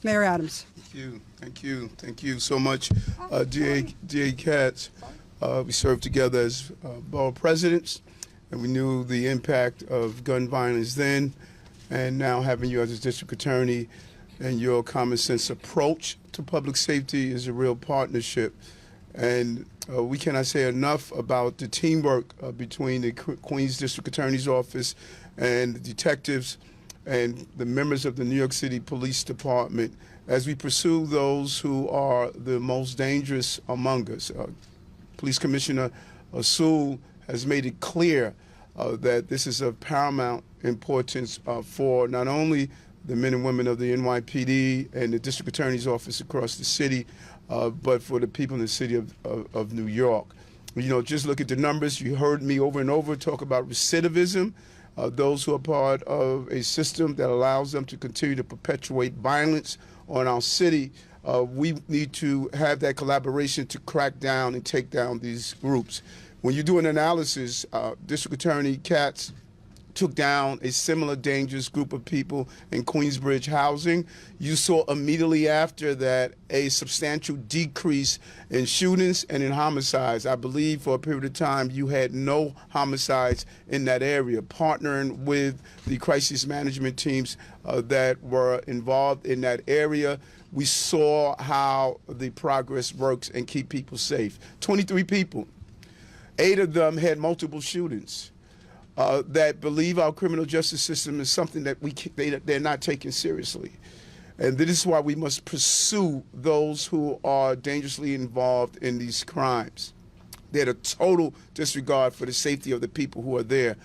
Mayor Adams. Thank you so much, DA Katz. We served together as borough presidents, and we knew the impact of gun violence then, and now having you as a district attorney and your common sense approach to public safety is a real partnership. And we cannot say enough about the teamwork between the Queens District Attorney's Office and the detectives and the members of the New York City Police Department as we pursue those who are the most dangerous among us. Police Commissioner Sewell has made it clear that this is of paramount importance for not only the men and women of the NYPD and the District Attorney's Office across the city, but for the people in the city of New York. You know, just look at the numbers. You heard me over and over talk about recidivism, those who are part of a system that allows them to continue to perpetuate violence on our city. We need to have that collaboration to crack down and take down these groups. When you do an analysis, District Attorney Katz took down a similar dangerous group of people in Queensbridge housing. You saw immediately after that a substantial decrease in shootings and in homicides. I believe for a period of time you had no homicides in that area. Partnering with the crisis management teams that were involved in that area, we saw how the progress works and keep people safe. 23 people, 8 of them had multiple shootings. That believe our criminal justice system is something that they're not taking seriously. And this is why we must pursue those who are dangerously involved in these crimes. They had a total disregard for the safety of the people who are there.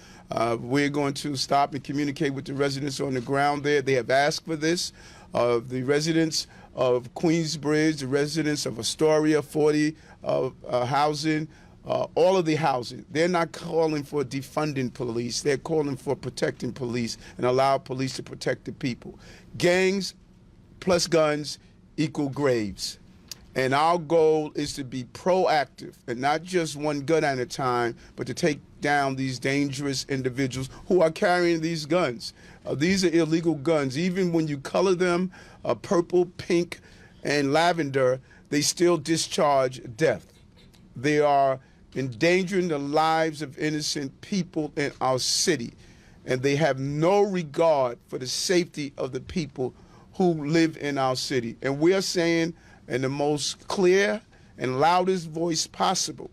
We're going to stop and communicate with the residents on the ground there. They have asked for this. The residents of Queensbridge, the residents of Astoria, 40 housing, all of the housing, they're not calling for defunding police. They're calling for protecting police and allow police to protect the people. Gangs plus guns equal graves. And our goal is to be proactive and not just one gun at a time, but to take down these dangerous individuals who are carrying these guns. These are illegal guns. Even when you color them purple, pink, and lavender, they still discharge death. They are endangering the lives of innocent people in our city, and they have no regard for the safety of the people who live in our city. And we are saying in the most clear and loudest voice possible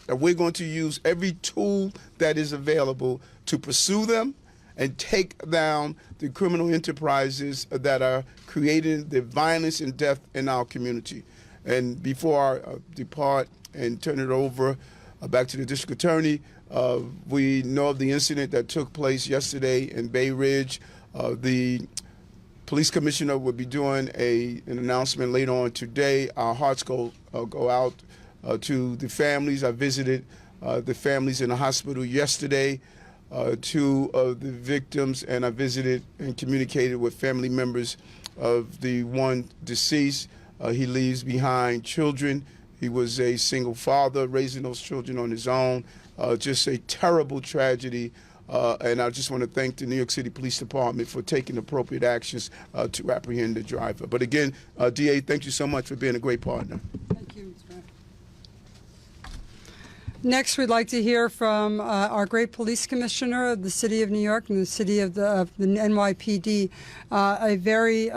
that we're going to use every tool that is available to pursue them and take down the criminal enterprises that are creating the violence and death in our community. And before I depart and turn it over back to the district attorney, we know of the incident that took place yesterday in Bay Ridge. The police commissioner will be doing an announcement later on today. Our hearts go out to the families. I visited the families in the hospital yesterday, 2 of the victims, and I visited and communicated with family members of the one deceased. He leaves behind children. He was a single father, raising those children on his own. Just a terrible tragedy. And I just want to thank the New York City Police Department for taking appropriate actions to apprehend the driver. But again, DA, thank you so much for being a great partner. Thank you, Mr. Mayor. Next, we'd like to hear from our great police commissioner of the city of New York and the city of the NYPD, a very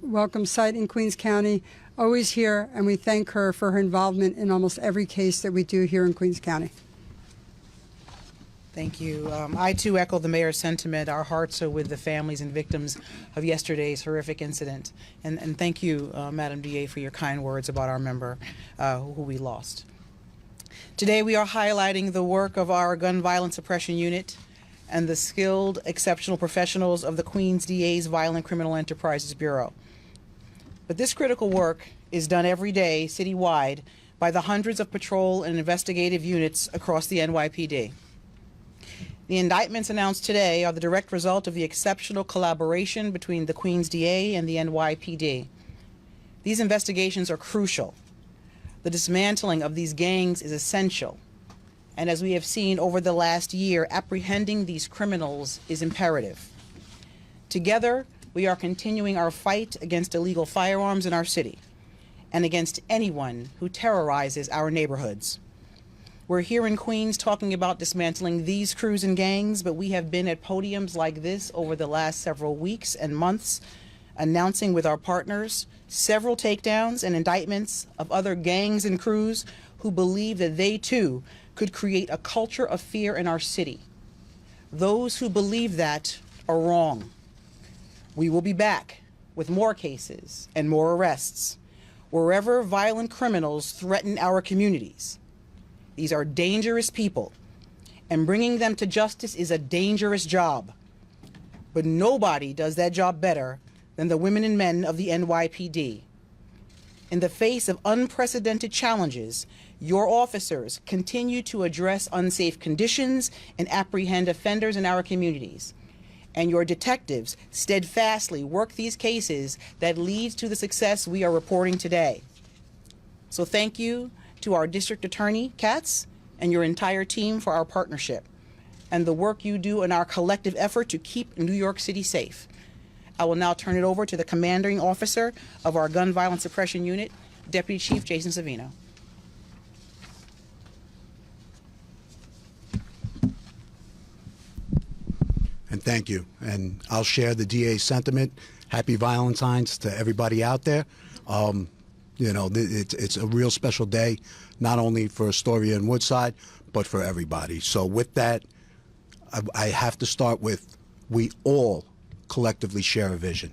welcome sight in Queens County, always here, and we thank her for her involvement in almost every case that we do here in Queens County. Thank you. I, too, echo the mayor's sentiment. Our hearts are with the families and victims of yesterday's horrific incident. And thank you, Madam DA, for your kind words about our member who we lost. Today, we are highlighting the work of our Gun Violence Suppression Unit and the skilled, exceptional professionals of the Queens DA's Violent Criminal Enterprises Bureau. But this critical work is done every day, citywide, by the hundreds of patrol and investigative units across the NYPD. The indictments announced today are the direct result of the exceptional collaboration between the Queens DA and the NYPD. These investigations are crucial. The dismantling of these gangs is essential. And as we have seen over the last year, apprehending these criminals is imperative. Together, we are continuing our fight against illegal firearms in our city and against anyone who terrorizes our neighborhoods. We're here in Queens talking about dismantling these crews and gangs, but we have been at podiums like this over the last several weeks and months, announcing with our partners several takedowns and indictments of other gangs and crews who believe that they too could create a culture of fear in our city. Those who believe that are wrong. We will be back with more cases and more arrests wherever violent criminals threaten our communities. These are dangerous people, and bringing them to justice is a dangerous job. But nobody does that job better than the women and men of the NYPD. In the face of unprecedented challenges, your officers continue to address unsafe conditions and apprehend offenders in our communities. And your detectives steadfastly work these cases that leads to the success we are reporting today. So thank you to our District Attorney, Katz, and your entire team for our partnership and the work you do in our collective effort to keep New York City safe. I will now turn it over to the commanding officer of our Gun Violence Suppression Unit, Deputy Chief Jason Savino. And thank you. And I'll share the DA's sentiment. Happy Valentine's to everybody out there. You know, it's a real special day, not only for Astoria and Woodside, but for everybody. So with that, I have to start with, we all collectively share a vision.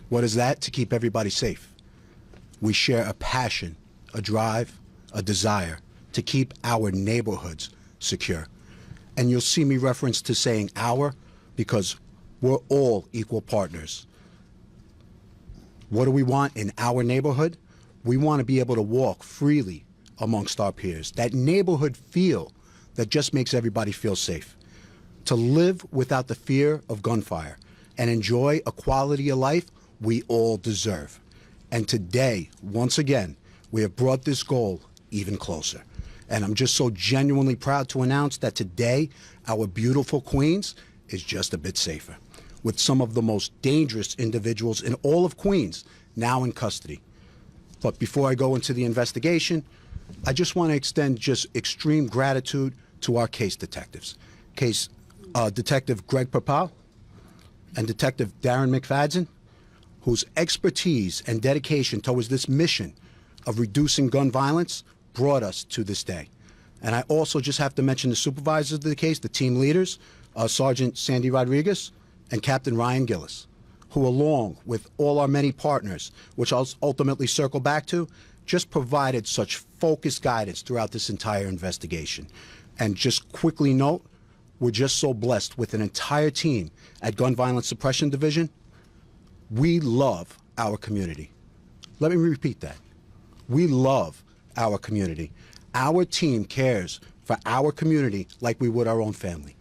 What is that? To keep everybody safe. We share a passion, a drive, a desire to keep our neighborhoods secure. And you'll see me reference to saying our, because we're all equal partners. What do we want in our neighborhood? We want to be able to walk freely amongst our peers. That neighborhood feel that just makes everybody feel safe. To live without the fear of gunfire and enjoy a quality of life we all deserve. And today, once again, we have brought this goal even closer. And I'm just so genuinely proud to announce that today, our beautiful Queens is just a bit safer, with some of the most dangerous individuals in all of Queens now in custody. But before I go into the investigation, I just want to extend just extreme gratitude to our case detectives. Detective Greg Perpal and Detective Darren McFadden, whose expertise and dedication towards this mission of reducing gun violence brought us to this day. And I also just have to mention the supervisors of the case, the team leaders, Sergeant Sandy Rodriguez and Captain Ryan Gillis, who, along with all our many partners, which I'll ultimately circle back to, just provided such focused guidance throughout this entire investigation. And just quickly note, we're just so blessed with an entire team at Gun Violence Suppression Division. We love our community. Let me repeat that. We love our community. Our team cares for our community like we would our own family.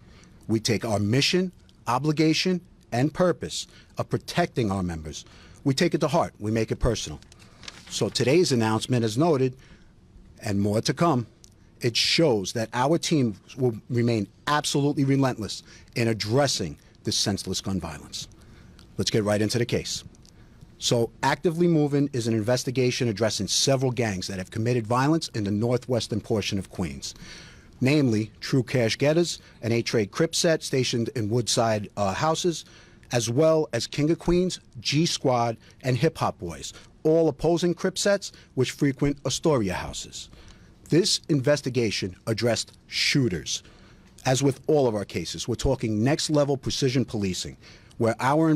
We take our mission, obligation, and purpose of protecting our members. We take it to heart. We make it personal. So today's announcement, as noted, and more to come, it shows that our team will remain absolutely relentless in addressing this senseless gun violence. Let's get right into the case. So Actively Moving is an investigation addressing several gangs that have committed violence in the northwestern portion of Queens, namely True Cash Getters, an 8-trade Crip set stationed in Woodside houses, as well as King of Queens, G Squad, and Hip Hop Boys, all opposing Crip sets which frequent Astoria houses. This investigation addressed shooters. As with all of our cases, we're talking next-level precision policing, where our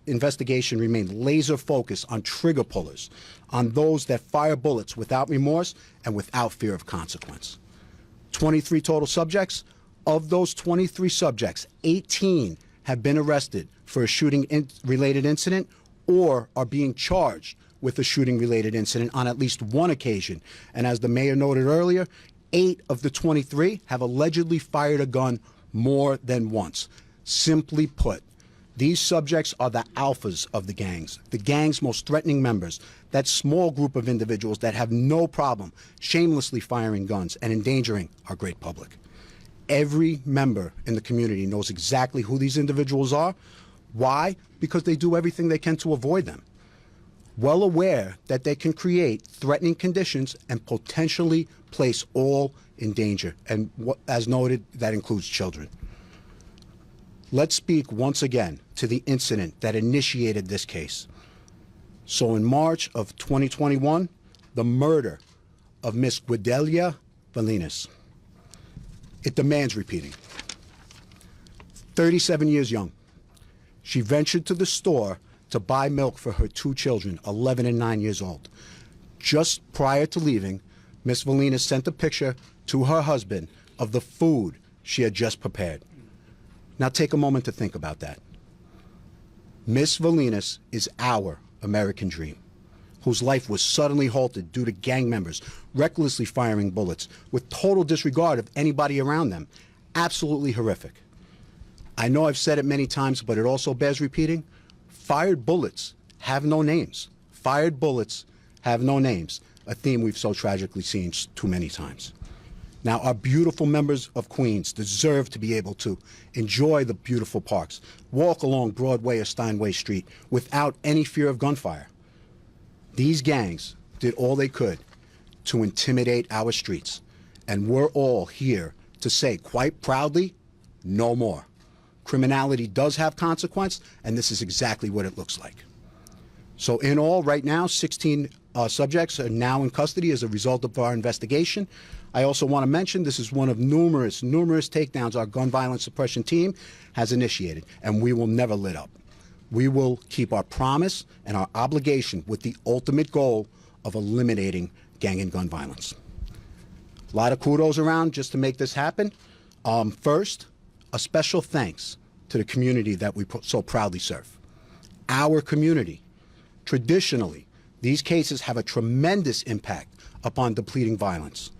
investigation remained laser-focused on trigger pullers, on those that fire bullets without remorse and without fear of consequence. 23 total subjects. Of those 23 subjects, 18 have been arrested for a shooting-related incident or are being charged with a shooting-related incident on at least one occasion. And as the mayor noted earlier, 8 of the 23 have allegedly fired a gun more than once. Simply put, these subjects are the alphas of the gang's most threatening members, that small group of individuals that have no problem shamelessly firing guns and endangering our great public. Every member in the community knows exactly who these individuals are, Why? Because they do everything they can to avoid them, well aware that they can create threatening conditions and potentially place all in danger. And as noted, that includes children. Let's speak once again to the incident that initiated this case. So in March of 2021, the murder of Miss Guidelia Valinas. It demands repeating. 37 years young. She ventured to the store to buy milk for her two children, 11 and 9 years old. Just prior to leaving, Miss Valinas sent a picture to her husband of the food she had just prepared. Now take a moment to think about that. Miss Valinas is our American dream, whose life was suddenly halted due to gang members recklessly firing bullets with total disregard of anybody around them. Absolutely horrific. I know I've said it many times, but it also bears repeating. Fired bullets have no names. Fired bullets have no names, a theme we've so tragically seen too many times. Now, our beautiful members of Queens deserve to be able to enjoy the beautiful parks, walk along Broadway or Steinway Street without any fear of gunfire. These gangs did all they could to intimidate our streets, and we're all here to say quite proudly, no more. Criminality does have consequence, and this is exactly what it looks like. So in all, right now, 16 subjects are now in custody as a result of our investigation. I also want to mention this is one of numerous takedowns our gun violence suppression team has initiated, and we will never let up. We will keep our promise and our obligation with the ultimate goal of eliminating gang and gun violence. A lot of kudos around just to make this happen. First, a special thanks to the community that we so proudly serve. Our community. Traditionally, these cases have a tremendous impact upon depleting violence.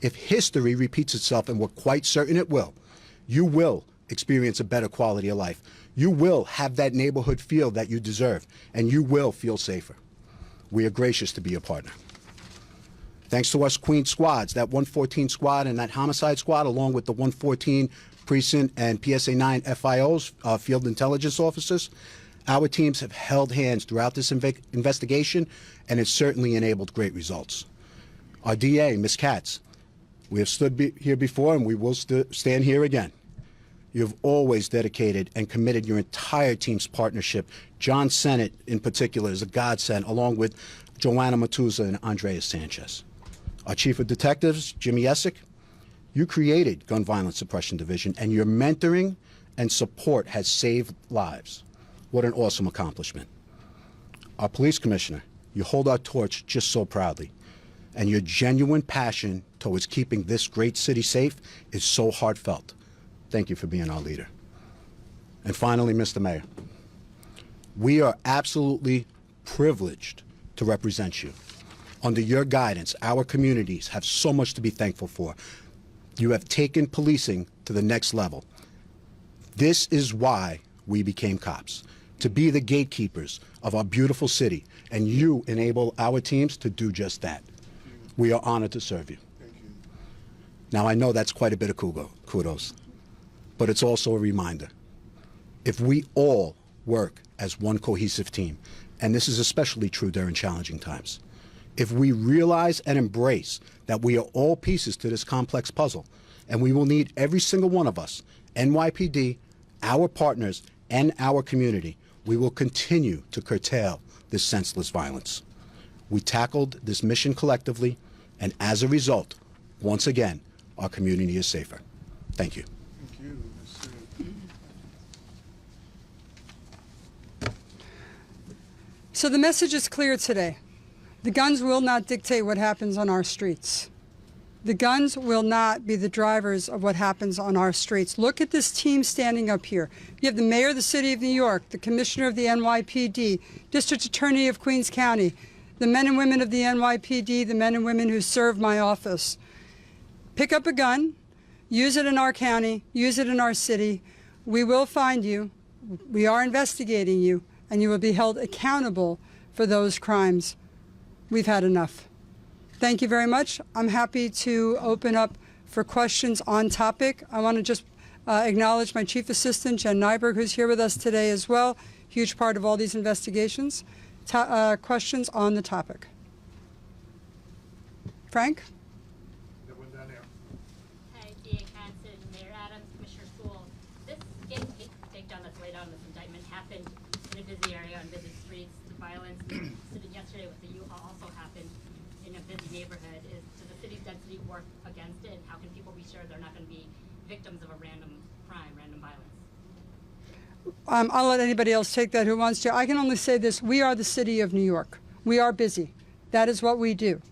If history repeats itself, and we're quite certain it will, you will experience a better quality of life. You will have that neighborhood feel that you deserve, and you will feel safer. We are gracious to be a partner. Thanks to us Queens squads, that 114 squad and that homicide squad, along with the 114 precinct and PSA 9 FIOs, field intelligence officers, our teams have held hands throughout this investigation, and it's certainly enabled great results. Our DA, Ms. Katz, we have stood here before, and we will stand here again. You have always dedicated and committed your entire team's partnership. John Sennett, in particular, is a godsend, along with Joanna Matuza and Andreas Sanchez. Our Chief of Detectives, Jimmy Essick, you created Gun Violence Suppression Division, and your mentoring and support has saved lives. What an awesome accomplishment. Our Police Commissioner, you hold our torch just so proudly, and your genuine passion towards keeping this great city safe is so heartfelt. Thank you for being our leader. And finally, Mr. Mayor, we are absolutely privileged to represent you. Under your guidance, our communities have so much to be thankful for. You have taken policing to the next level. This is why we became cops, to be the gatekeepers of our beautiful city, and you enable our teams to do just that. We are honored to serve you. Thank you. Now, I know that's quite a bit of kudos, but it's also a reminder. If we all work as one cohesive team, and this is especially true during challenging times, if we realize and embrace that we are all pieces to this complex puzzle, and we will need every single one of us, NYPD, our partners, and our community, we will continue to curtail this senseless violence. We tackled this mission collectively, and as a result, once again, our community is safer. Thank you. Thank you. So the message is clear today. The guns will not dictate what happens on our streets. The guns will not be the drivers of what happens on our streets. Look at this team standing up here. You have the mayor of the city of New York, the commissioner of the NYPD, district attorney of Queens County, the men and women of the NYPD, the men and women who serve my office. Pick up a gun, use it in our county, use it in our city. We will find you. We are investigating you, and you will be held accountable for those crimes. We've had enough. Thank you very much. I'm happy to open up for questions on topic. I want to just Acknowledge my Chief Assistant, Jen Nyberg, who's here with us today as well. Huge part of all these investigations. Questions on the topic? Frank? Hi, DA Hanson, Mayor Adams, Commissioner Sewell. This getting takedown that's laid out in this indictment happened in a busy area on busy streets. The violence incident yesterday with the U-Haul also happened in a busy neighborhood. Does the city's density work against it? How can people be sure they're not going to be victims of a random crime, random violence? I'll let anybody else take that who wants to. I can only say this. We are the city of New York. We are busy. That is what we do.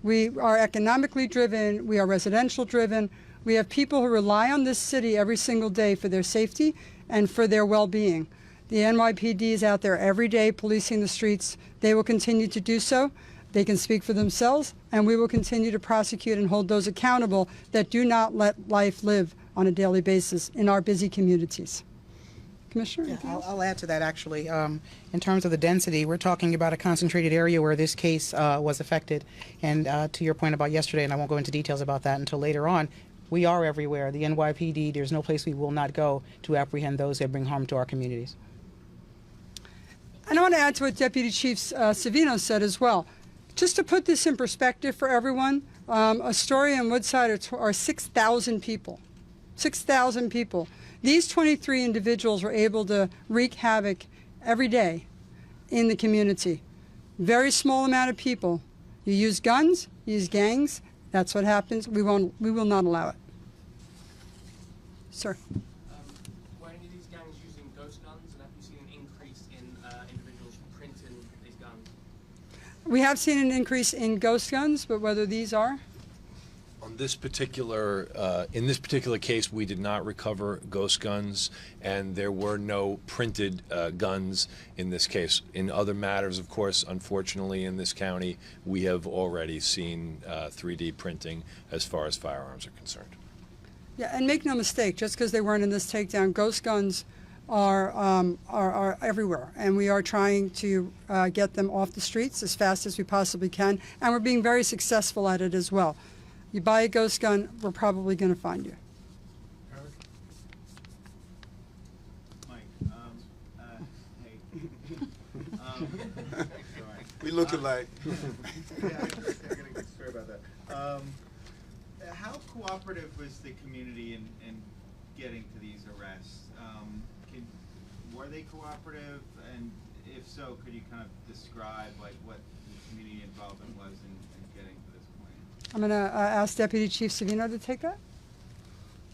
We are economically driven. We are residential driven. We have people who rely on this city every single day for their safety and for their well-being. The NYPD is out there every day policing the streets. They will continue to do so. They can speak for themselves, and we will continue to prosecute and hold those accountable that do not let life live on a daily basis in our busy communities. Commissioner? Yeah, I'll add to that, actually. In terms of the density, we're talking about a concentrated area where this case was affected. And to your point about yesterday, and I won't go into details about that until later on, we are everywhere. The NYPD, there's no place we will not go to apprehend those that bring harm to our communities. And I want to add to what Deputy Chief Savino said as well. Just to put this in perspective for everyone, Astoria and Woodside are 6,000 people. 6,000 people. These 23 individuals were able to wreak havoc every day in the community. Very small amount of people. You use guns, you use gangs. That's what happens. We will not allow it. Sir. Were any of these gangs using ghost guns, and have you seen an increase in individuals printing these guns? We have seen an increase in ghost guns, but whether these are? On this particular, in this particular case, we did not recover ghost guns, and there were no printed guns in this case. In other matters, of course, unfortunately, in this county, we have already seen 3D printing as far as firearms are concerned. Yeah, and make no mistake, just because they weren't in this takedown, ghost guns are everywhere, and we are trying to get them off the streets as fast as we possibly can, and we're being very successful at it as well. You buy a ghost gun, we're probably going to find you. Mike, hey. Sorry. We look alike. Yeah, I got a good story about that. How cooperative was the community in getting to these arrests? Were they cooperative, and if so, could you kind of describe like what the community involvement was in getting to this point? I'm going to ask Deputy Chief Savino to take that.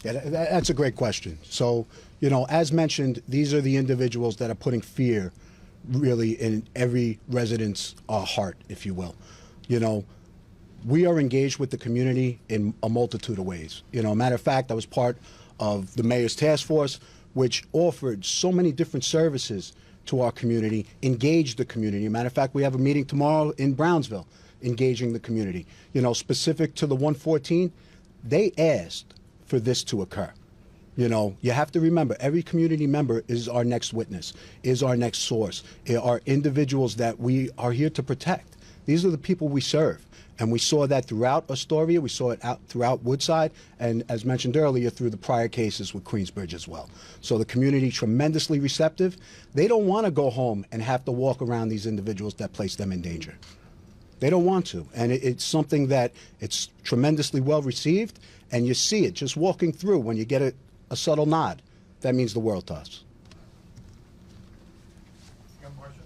Yeah, that's a great question. So, you know, as mentioned, these are the individuals that are putting fear really in every resident's heart, if you will. You know, we are engaged with the community in a multitude of ways. You know, matter of fact, I was part of the mayor's task force, which offered so many different services to our community, engaged the community. Matter of fact, we have a meeting tomorrow in Brownsville, engaging the community. You know, specific to the 114, they asked for this to occur. You know, you have to remember, every community member is our next witness, is our next source, are individuals that we are here to protect. These are the people we serve. And we saw that throughout Astoria, we saw it out throughout Woodside, and as mentioned earlier, through the prior cases with Queensbridge as well. So the community tremendously receptive. They don't want to go home and have to walk around these individuals that place them in danger. They don't want to. And it's something that it's tremendously well received, and you see it just walking through when you get a subtle nod. That means the world to us.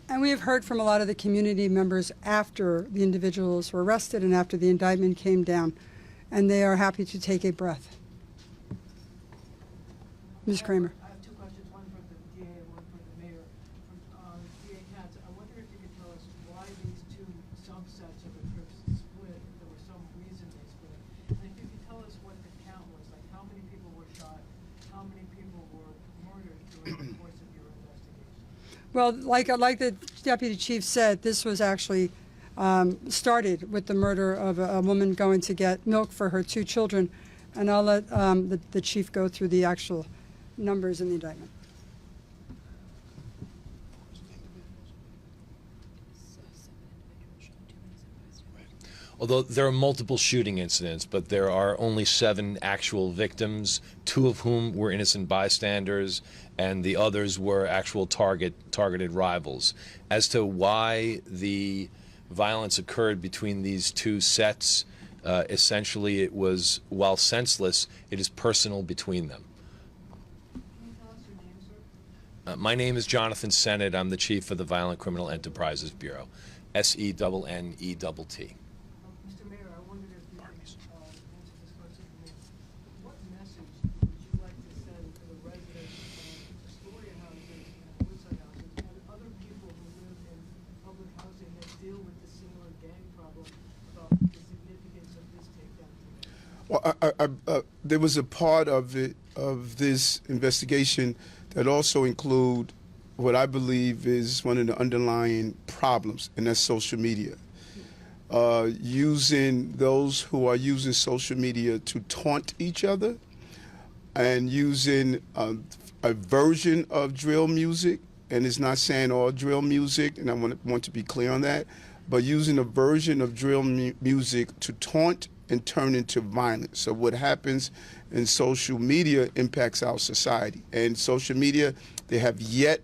And we have heard from a lot of the community members after the individuals were arrested and after the indictment came down, and they are happy to take a breath. Ms. Kramer. I have two questions, one for the DA and one for the mayor. DA Katz, I wonder if you could tell us why these two subsets of the trips split, if there was some reason they split. And if you could tell us what the count was, like how many people were shot, how many people were murdered during the course of your investigation? Well, like the Deputy Chief said, this was actually started with the murder of a woman going to get milk for her two children. And I'll let the Chief go through the actual numbers in the indictment. Although there are multiple shooting incidents, but there are only 7 actual victims, 2 of whom were innocent bystanders, and the others were actual targeted rivals. As to why the violence occurred between these 2 sets, essentially it was, while senseless, it is personal between them. Can you tell us your name, sir? My name is Jonathan Sennett. I'm the chief of the Violent Criminal Enterprises Bureau, SENNETT. Mr. Mayor, I wondered if you could answer this question for me. What message would you like to send to the residents of Astoria houses and Woodside houses and other people who live in public housing that deal with the similar gang problem about the significance of this takedown today? Well, there was a part of this investigation that also include what I believe is one of the underlying problems, and that's social media. Using those who are using social media to taunt each other, and using a version of drill music, and it's not saying all drill music, and I want to be clear on that, but using a version of drill music to taunt and turn into violence. So what happens in social media impacts our society. And social media, they have yet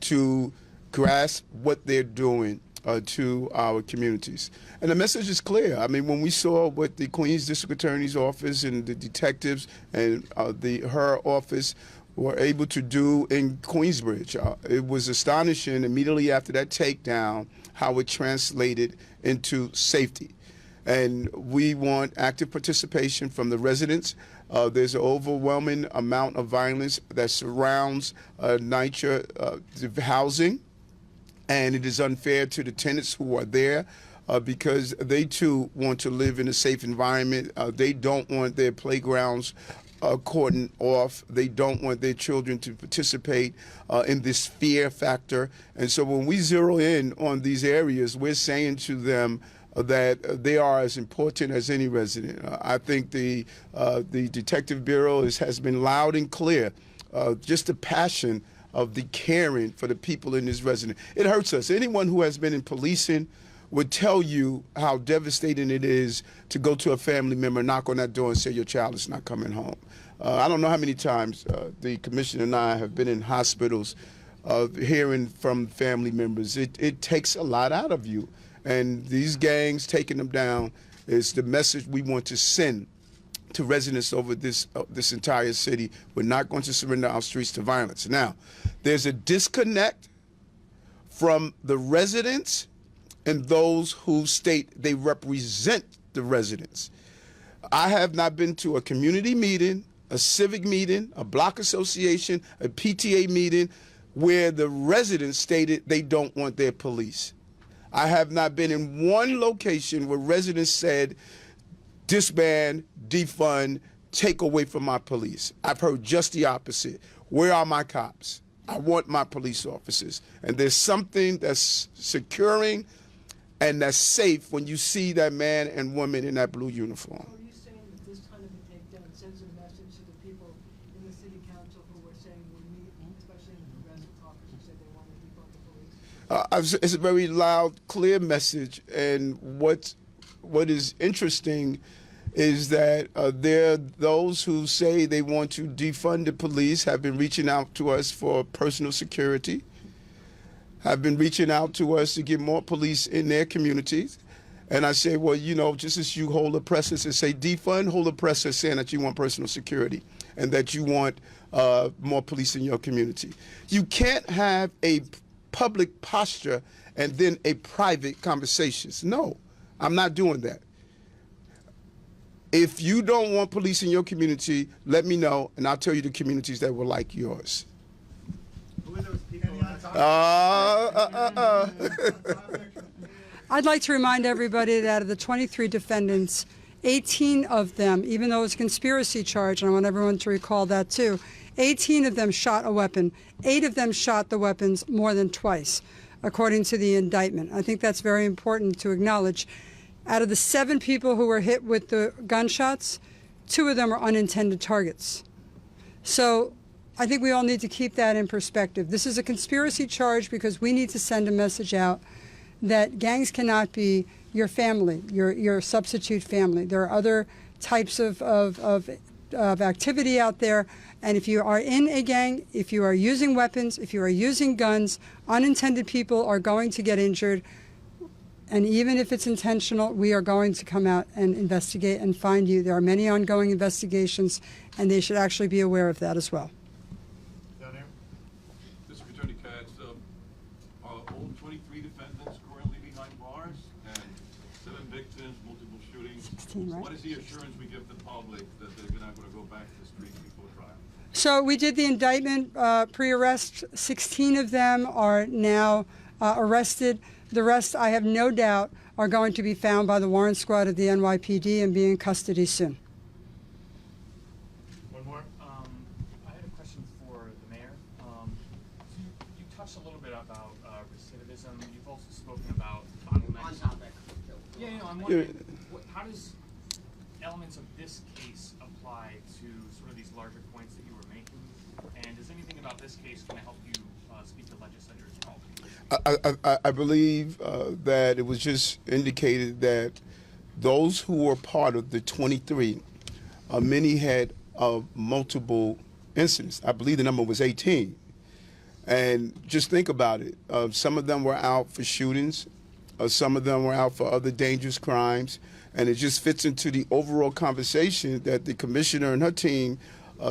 to grasp what they're doing to our communities. And the message is clear. I mean, when we saw what the Queens District Attorney's Office and the detectives and her office were able to do in Queensbridge, it was astonishing immediately after that takedown how it translated into safety. And we want active participation from the residents. There's an overwhelming amount of violence that surrounds NYCHA housing, and it is unfair to the tenants who are there because they too want to live in a safe environment. They don't want their playgrounds cordoned off. They don't want their children to participate in this fear factor. And so when we zero in on these areas, we're saying to them that they are as important as any resident. I think the Detective Bureau has been loud and clear, just the passion of the caring for the people in this resident. It hurts us. Anyone who has been in policing would tell you how devastating it is to go to a family member, knock on that door and say your child is not coming home. I don't know how many times the commissioner and I have been in hospitals hearing from family members. It takes a lot out of you. And these gangs taking them down is the message we want to send to residents over this entire city. We're not going to surrender our streets to violence. Now, there's a disconnect from the residents and those who state they represent the residents. I have not been to a community meeting, a civic meeting, a block association, a PTA meeting where the residents stated they don't want their police. I have not been in one location where residents said, disband, defund, take away from my police. I've heard just the opposite. Where are my cops? I want my police officers. And there's something that's securing and that's safe when you see that man and woman in that blue uniform. So are you saying that this kind of a takedown sends a message to the people in the city council who were saying we need, especially in the progressive caucus, who said they want to defund the police? It's a very loud, clear message, and what is interesting is that there are those who say they want to defund the police, have been reaching out to us for personal security, have been reaching out to us to get more police in their communities. And I say, well, you know, just as you hold a presence and say defund, hold a presence saying that you want personal security and that you want more police in your community. You can't have a public posture and then a private conversations. No, I'm not doing that. If you don't want police in your community, let me know, and I'll tell you the communities that were like yours. Who are those people? I'd like to remind everybody that of the 23 defendants, 18 of them, even though it's a conspiracy charge, and I want everyone to recall that too, 18 of them shot a weapon. 8 of them shot the weapons more than twice, according to the indictment. I think that's very important to acknowledge. Out of the 7 people who were hit with the gunshots, 2 of them are unintended targets. So I think we all need to keep that in perspective. This is a conspiracy charge because we need to send a message out that gangs cannot be your family, your substitute family. There are other types of activity out there, and if you are in a gang, if you are using weapons, if you are using guns, unintended people are going to get injured. And even if it's intentional, we are going to come out and investigate and find you. There are many ongoing investigations, and they should actually be aware of that as well. Down there. District Attorney Katz, all 23 defendants currently behind bars and 7 victims, multiple shootings. 16, right? What is the assurance we give the public that they're not going to go back to the streets before trial? So we did the indictment pre-arrest. 16 of them are now arrested. The rest, I have no doubt, are going to be found by the warrant squad of the NYPD and be in custody soon. One more. I had a question for the mayor. You touched a little bit about recidivism. You've also spoken about bottlenecks. On topic. Yeah, I'm wondering, how does elements of this case apply to sort of these larger points that you were making? And is anything about this case going to help you speak to legislators as well? I believe that it was just indicated that those who were part of the 23, many had multiple incidents. I believe the number was 18. And just think about it. Some of them were out for shootings. Some of them were out for other dangerous crimes. And it just fits into the overall conversation that the commissioner and her team,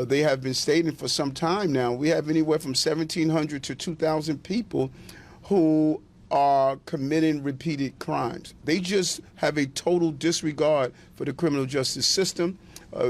they have been stating for some time now. We have anywhere from 1,700 to 2,000 people who are committing repeated crimes. They just have a total disregard for the criminal justice system.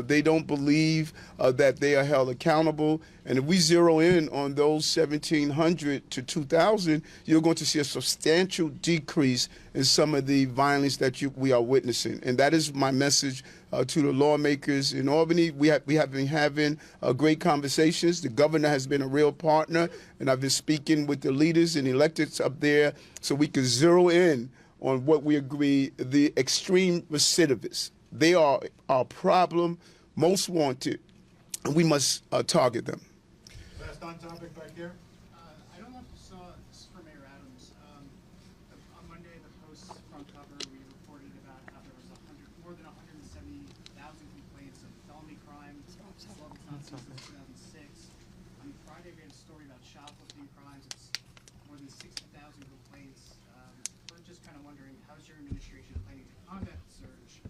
They don't believe that they are held accountable. And if we zero in on those 1,700 to 2,000, you're going to see a substantial decrease in some of the violence that we are witnessing. And that is my message to the lawmakers in Albany. We have been having great conversations. The governor has been a real partner, and I've been speaking with the leaders and electeds up there so we can zero in on what we agree, the extreme recidivists. They are our problem, most wanted, and we must target them. Last on topic back there. I don't know if you saw, this is for Mayor Adams. On Monday, the Post's front cover, we reported about how there was more than 170,000 complaints of felony crime, level since 2006. On Friday, we had a story about shoplifting crimes. It's more than 60,000 complaints. We're just kind of wondering, how's your administration planning to combat the surge,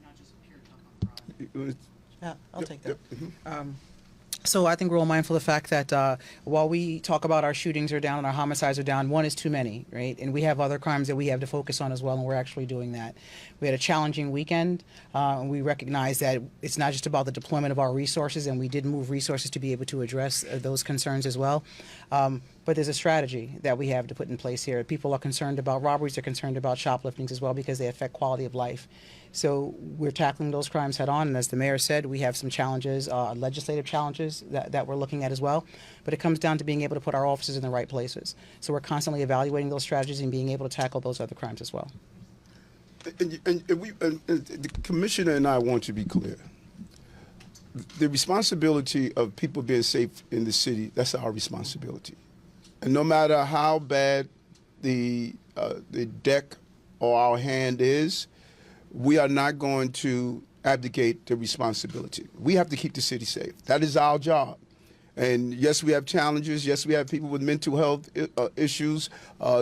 not just pure tough on crime? Yeah, I'll take that. So I think we're all mindful of the fact that while we talk about our shootings are down and our homicides are down, one is too many, right? And we have other crimes that we have to focus on as well, and we're actually doing that. We had a challenging weekend, and we recognize that it's not just about the deployment of our resources, and we did move resources to be able to address those concerns as well. But there's a strategy that we have to put in place here. People are concerned about robberies, they're concerned about shopliftings as well because they affect quality of life. So we're tackling those crimes head on, and as the mayor said, we have some challenges, legislative challenges that we're looking at as well. But it comes down to being able to put our officers in the right places. So we're constantly evaluating those strategies and being able to tackle those other crimes as well. And the commissioner and I want to be clear. The responsibility of people being safe in the city, that's our responsibility. And no matter how bad the deck or our hand is, we are not going to abdicate the responsibility. We have to keep the city safe. That is our job. And yes, we have challenges. Yes, we have people with mental health issues.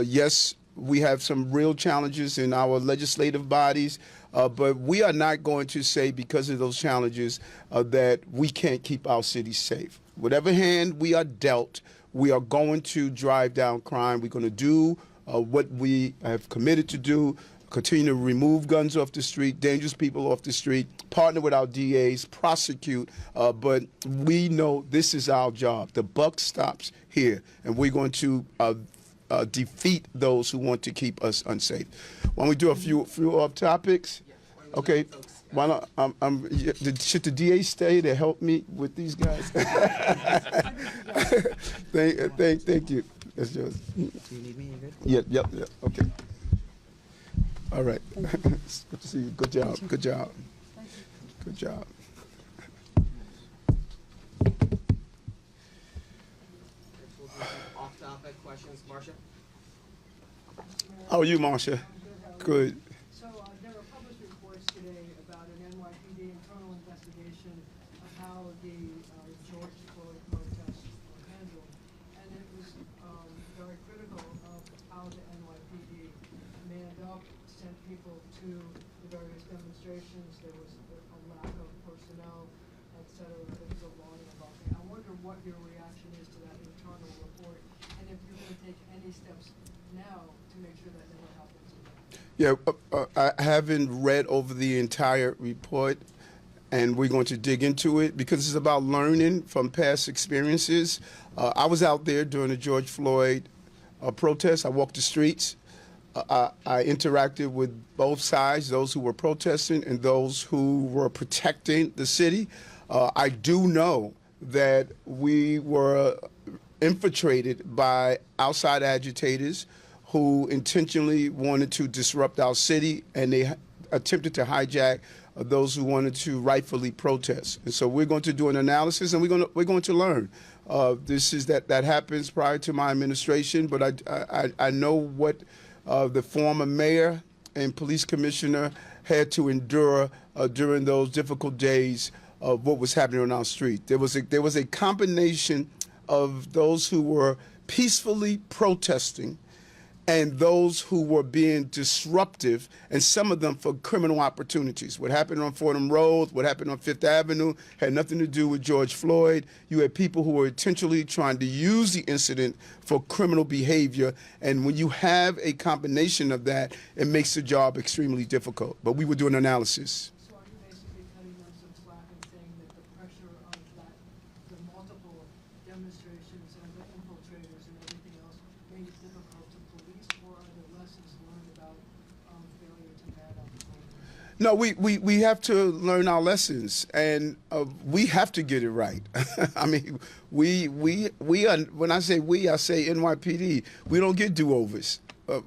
Yes, we have some real challenges in our legislative bodies. But we are not going to say because of those challenges that we can't keep our city safe. Whatever hand we are dealt, we are going to drive down crime. We're going to do what we have committed to do. Continue to remove guns off the street, dangerous people off the street, partner with our DAs, prosecute, but we know this is our job. The buck stops here, and we're going to defeat those who want to keep us unsafe. Why don't we do a few off topics? Okay. Why not, should the DA stay to help me with these guys? Thank you. That's just. Do you need me? You good? Yeah. Okay. All right. Good to see you. Good job. Good job. Good job. Off-topic questions, Marcia? How are you, Marcia? Good. So, the George Floyd protests were handled, and it was very critical of how the NYPD manned up, sent people to the various demonstrations. There was a lack of personnel, etc. It was a long and long thing. I wonder what your reaction is to that internal report, and if you're going to take any steps now to make sure that never happens again. Yeah, I haven't read over the entire report, and we're going to dig into it because it's about learning from past experiences. I was out there during the George Floyd protest. I walked the streets. I interacted with both sides, those who were protesting and those who were protecting the city. I do know that we were infiltrated by outside agitators who intentionally wanted to disrupt our city, and they attempted to hijack those who wanted to rightfully protest. And so we're going to do an analysis, and we're going to learn. This is that happens prior to my administration, but I know what the former mayor and police commissioner had to endure during those difficult days of what was happening on our street. There was a combination of those who were peacefully protesting and those who were being disruptive, and some of them for criminal opportunities. What happened on Fordham Road, what happened on Fifth Avenue, had nothing to do with George Floyd. You had people who were intentionally trying to use the incident for criminal behavior, and when you have a combination of that, it makes the job extremely difficult. But we would do an analysis. So are you basically cutting them some slack and saying that the pressure of the multiple demonstrations and the infiltrators and everything else made it difficult to police, or are there lessons learned about failure to man up? No, we have to learn our lessons, and we have to get it right. I mean, we are, when I say we, I say NYPD. We don't get do-overs.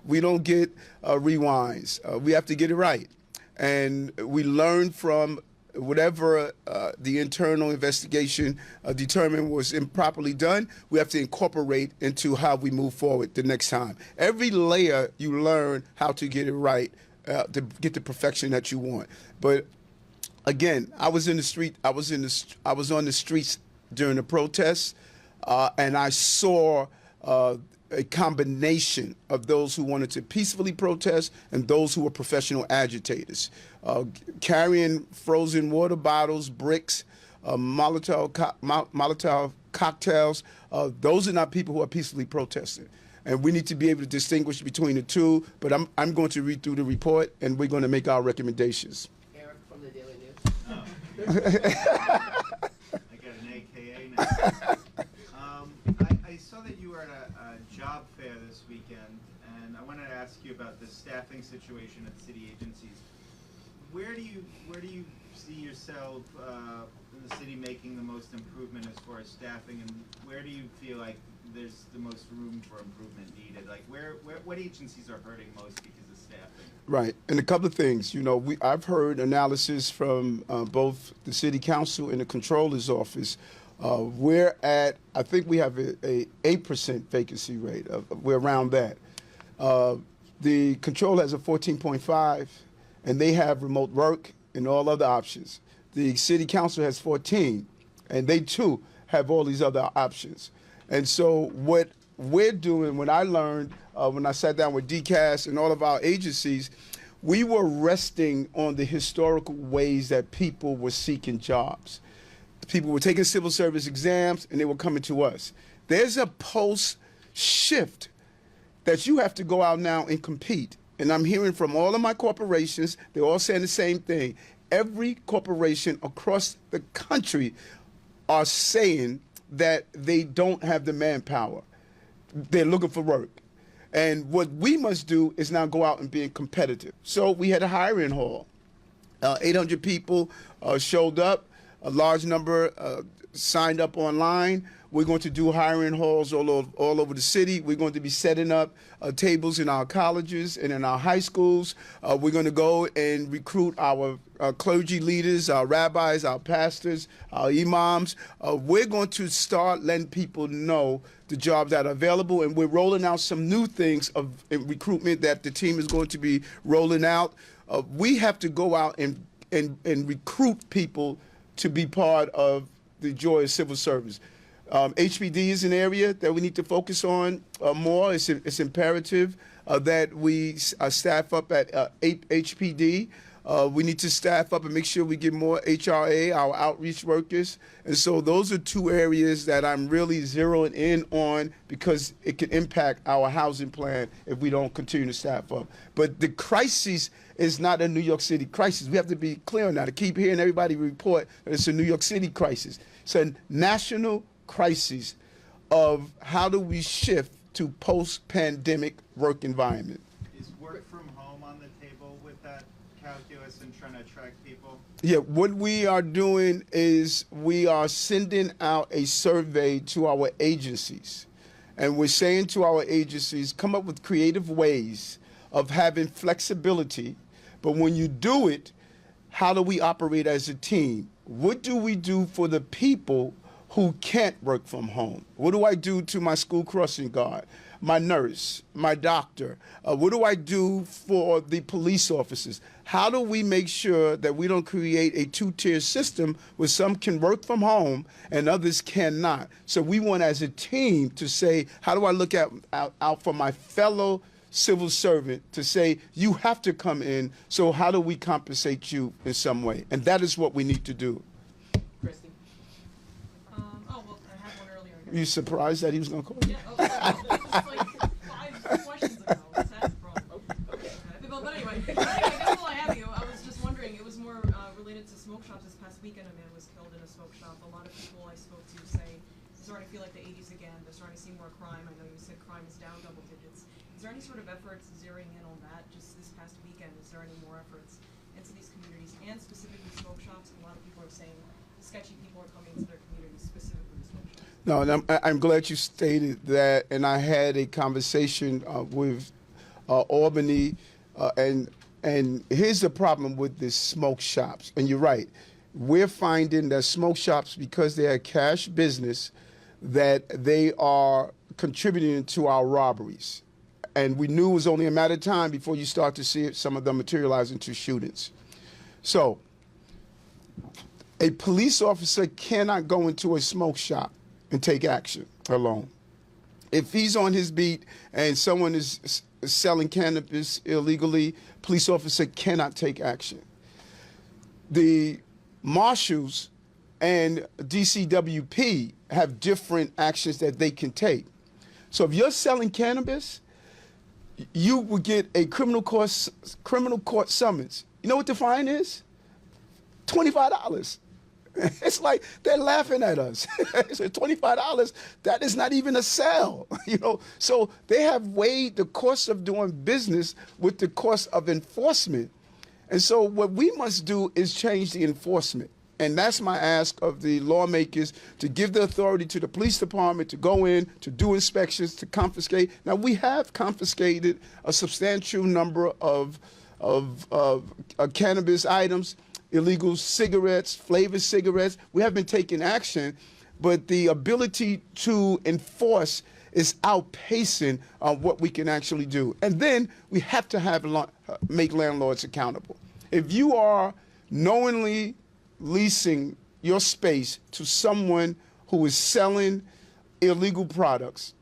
We don't get rewinds. We have to get it right. And we learn from whatever the internal investigation determined was improperly done. We have to incorporate into how we move forward the next time. Every layer you learn how to get it right to get the perfection that you want. But again, I was in the street. I was on the streets during the protests, and I saw a combination of those who wanted to peacefully protest and those who were professional agitators, carrying frozen water bottles, bricks, Molotov cocktails. Those are not people who are peacefully protesting. And we need to be able to distinguish between the two. But I'm going to read through the report, and we're going to make our recommendations. Eric from the Daily News. I got an AKA now. I saw that you were at a job fair this weekend, and I wanted to ask you about the staffing situation at city agencies. Where do you see yourself in the city making the most improvement as far as staffing, and where do you feel like there's the most room for improvement needed? Like what agencies are hurting most because of staffing? Right, and a couple of things. You know, I've heard analysis from both the city council and the controller's office. We're at, I think we have a 8% vacancy rate. We're around that. The controller has a 14.5, and they have remote work and all other options. The city council has 14, and they too have all these other options. And so what we're doing, when I learned, when I sat down with DCAS and all of our agencies, we were resting on the historical ways that people were seeking jobs. People were taking civil service exams, and they were coming to us. There's a post-shift that you have to go out now and compete. And I'm hearing from all of my corporations, they're all saying the same thing. Every corporation across the country are saying that they don't have the manpower. They're looking for work. And what we must do is now go out and be competitive. So we had a hiring hall. 800 people showed up. A large number signed up online. We're going to do hiring halls all over the city. We're going to be setting up tables in our colleges and in our high schools. We're going to go and recruit our clergy leaders, our rabbis, our pastors, our imams. We're going to start letting people know the jobs that are available, and we're rolling out some new things of recruitment that the team is going to be rolling out. We have to go out and recruit people to be part of the joy of civil service. HPD is an area that we need to focus on more. It's imperative that we staff up at HPD. We need to staff up and make sure we get more HRA, our outreach workers. And so those are two areas that I'm really zeroing in on because it can impact our housing plan if we don't continue to staff up. But the crisis is not a New York City crisis. We have to be clear on that. I keep hearing everybody report that it's a New York City crisis. It's a national crisis of how do we shift to post-pandemic work environment. Is work from home on the table with that calculus and trying to attract people? Yeah, what we are doing is we are sending out a survey to our agencies. And we're saying to our agencies, come up with creative ways of having flexibility. But when you do it, how do we operate as a team? What do we do for the people who can't work from home? What do I do to my school crossing guard, my nurse, my doctor? What do I do for the police officers? How do we make sure that we don't create a two-tier system where some can work from home and others cannot? So we want as a team to say, how do I look out for my fellow civil servant to say, you have to come in, so how do we compensate you in some way? And that is what we need to do. Christy? Well, I had one earlier. I guess. You surprised that he was going to call you? Yeah, just like 5 questions ago. What's that from? Okay. But anyway, I guess while I have you, I was just wondering, it was more related to smoke shops. This past weekend, a man was killed in a smoke shop. A lot of people I spoke to say it's starting to feel like the 80s again. They're starting to see more crime. I know you said crime is down double digits. Is there any sort of efforts zeroing in on that just this past weekend? Is there any more efforts into these communities and specifically smoke shops? A lot of people are saying sketchy people are coming into their communities, specifically smoke shops. No, and I'm glad you stated that. And I had a conversation with Albany, and here's the problem with the smoke shops. And you're right, we're finding that smoke shops, because they're a cash business, that they are contributing to our robberies. And we knew it was only a matter of time before you start to see some of them materialize into shootings. So a police officer cannot go into a smoke shop and take action alone. If he's on his beat and someone is selling cannabis illegally, police officer cannot take action. The marshals and DCWP have different actions that they can take. So if you're selling cannabis, you will get a criminal court summons. You know what the fine is? $25. It's like they're laughing at us. It's $25. That is not even a sale, you know. So they have weighed the cost of doing business with the cost of enforcement. And so what we must do is change the enforcement. And that's my ask of the lawmakers, to give the authority to the police department to go in, to do inspections, to confiscate. Now, we have confiscated a substantial number of cannabis items, illegal cigarettes, flavored cigarettes. We have been taking action, but the ability to enforce is outpacing what we can actually do. And then we have to make landlords accountable. If you are knowingly leasing your space to someone who is selling illegal products,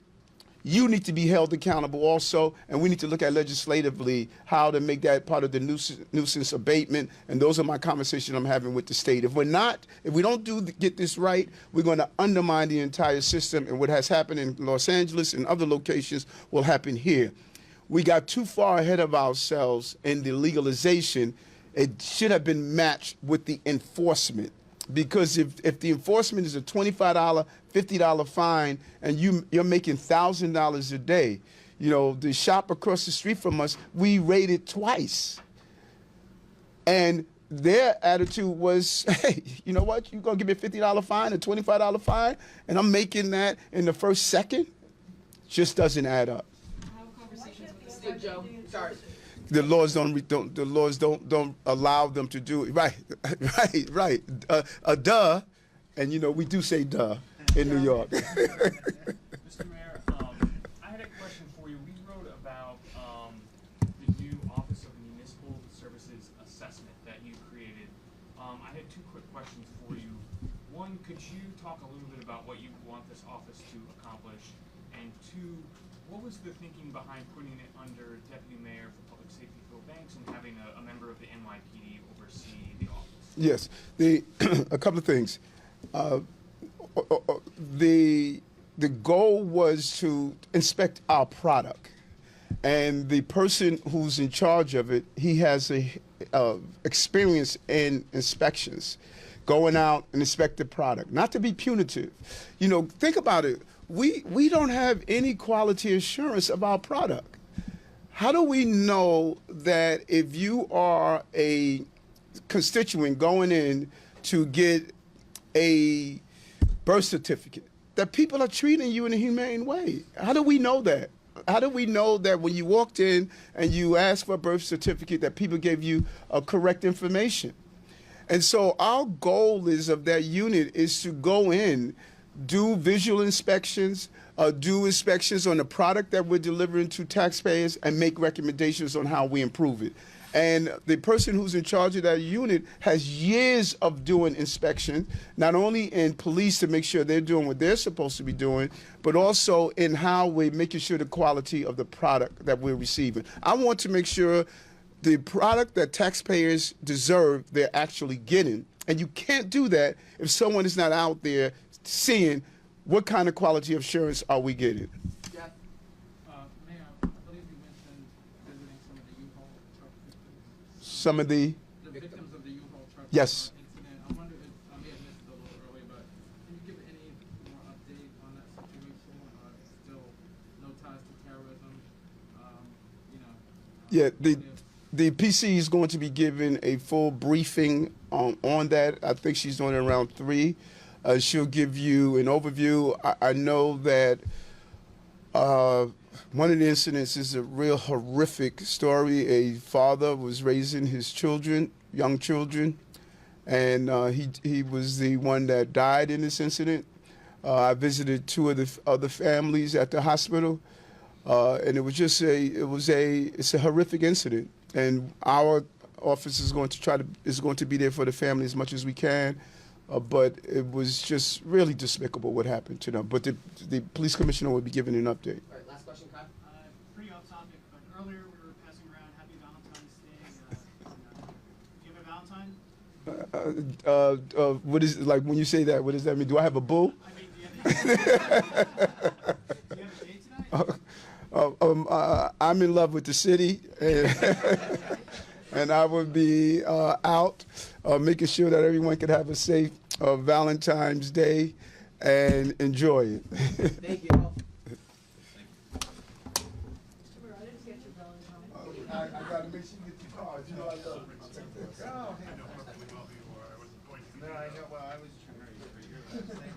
you need to be held accountable also, and we need to look at legislatively how to make that part of the nuisance abatement, and those are my conversations I'm having with the state. If we don't get this right, we're going to undermine the entire system, and what has happened in Los Angeles and other locations will happen here. We got too far ahead of ourselves in the legalization. It should have been matched with the enforcement. Because if the enforcement is a $25, $50 fine, and you're making $1,000 a day, you know, the shop across the street from us, we raided twice. And their attitude was, hey, you know what, you're going to give me a $50 fine, a $25 fine, and I'm making that in the first second? Just doesn't add up. I have conversations with the state. Joe, sorry. The laws don't allow them to do it. Right. Duh, and you know we do say duh in New York. Mr. Mayor, I had a question for you. We wrote about the new Office of Municipal Services assessment that you created. I had two quick questions for you. one, could you talk a little bit about what you want this office to accomplish? And two, what was the thinking behind putting it under Deputy Mayor for Public Safety Phil Banks and having a member of the NYPD oversee the office? Yes, a couple of things. The goal was to inspect our product, and the person who's in charge of it, he has a experience in inspections, going out and inspect the product. Not to be punitive, you know. Think about it. We don't have any quality assurance of our product. How do we know that if you are a constituent going in to get a birth certificate, that people are treating you in a humane way? How do we know that? How do we know that when you walked in and you asked for a birth certificate that people gave you correct information? And so our goal of that unit is to go in, do visual inspections, do inspections on the product that we're delivering to taxpayers, and make recommendations on how we improve it. And the person who's in charge of that unit has years of doing inspection, not only in police to make sure they're doing what they're supposed to be doing, but also in how we're making sure the quality of the product that we're receiving. I want to make sure the product that taxpayers deserve, they're actually getting. And you can't do that if someone is not out there seeing what kind of quality of assurance are we getting. Jeff? Mayor, I believe you mentioned visiting some of the U-Haul truck victims. Some of the Victims of the U-Haul truck Yes. incident. I wonder if, I may have missed it a little early, but can you give any more update on that situation? Still no ties to terrorism, Yeah, the PC is going to be given a full briefing on that. I think she's doing it around 3. She'll give you an overview. I know that one of the incidents is a real horrific story. A father was raising his children, young children, and he was the one that died in this incident. I visited 2 of the other families at the hospital, and it was just it's a horrific incident. And our office is going to be there for the family as much as we can. But it was just really despicable what happened to them. But the police commissioner will be giving an update. All right, last question, Kyle. pretty off topic, but earlier we were passing around Happy Valentine's Day. Do you have a Valentine? What is, like, when you say that, what does that mean? Do I have a boo? I mean, do you have a date tonight? I'm in love with the city, and I will be out making sure that everyone can have a safe Valentine's Day and enjoy it. Thank you. I didn't get your Valentine. I got to make sure you get your cards. You know I love it. No, I know. Well, I was trying to hurry for you.